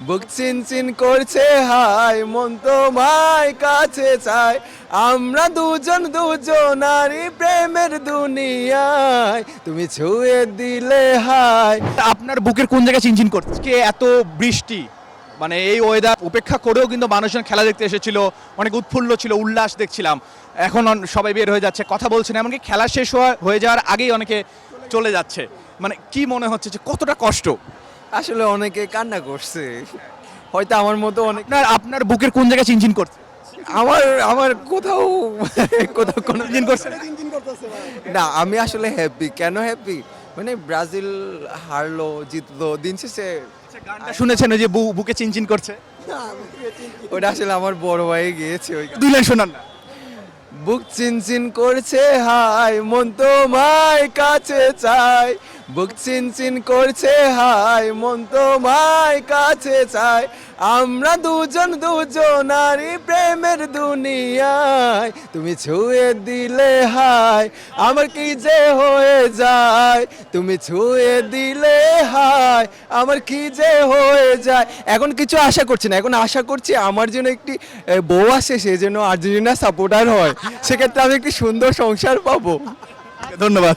বুক চিনচিন করছে হাই, মন তোমায় কাছে চায়, আমরা দুজন দুজনারই প্রেমের দুনিয়ায়, তুমি ছুঁয়ে দিলে হাই। আপনার বুকের কোন জায়গায় চিনচিন করছে? কে এত বৃষ্টি, মানে এই ওয়েদার উপেক্ষা করেও কিন্তু মানুষজন খেলা দেখতে এসেছিল, অনেক উৎফুল্ল ছিল, উল্লাস দেখছিলাম। এখন সবাই বের হয়ে যাচ্ছে, কথা বলছেন, এমনকি খেলা শেষ হয়ে যাওয়ার আগেই অনেকে চলে যাচ্ছে। মানে কি মনে হচ্ছে যে কতটা কষ্ট? আসলে অনেকে কান্না করছে, হয়তো আমার মতো অনেক। আপনার বুকের কোন জায়গায় চিনচিন করছে? আমার আমার কোথাও কোথাও কোনো চিনচিন করছে? না, আমি আসলে হ্যাপি। কেন হ্যাপি? মানে ব্রাজিল হারলো, জিতলো, দিন শেষে গানটা শুনেছেন ওই যে বুকে চিনচিন করছে? ওটা আসলে আমার বড় ভাই গিয়েছে ওই গান। দুই লাইন শোনান না। বুক চিনচিন করছে হাই, মন তোমায় কাছে চায়, বুক চিনচিন করছে হাই, মন তোমায় কাছে চায়, আমরা দুজন দুজনারই প্রেমের দুনিয়ায়, তুমি ছুঁয়ে দিলে হাই, আমার কি যে হয়ে যায়, তুমি ছুঁয়ে দিলে হাই, আমার কি যে হয়ে যায়। এখন কিছু আশা করছি না, এখন আশা করছি আমার জন্য একটি বউ আসে, সে যেন আর্জেন্টিনা সাপোর্টার হয়, সেক্ষেত্রে আমি একটি সুন্দর সংসার পাবো। ধন্যবাদ।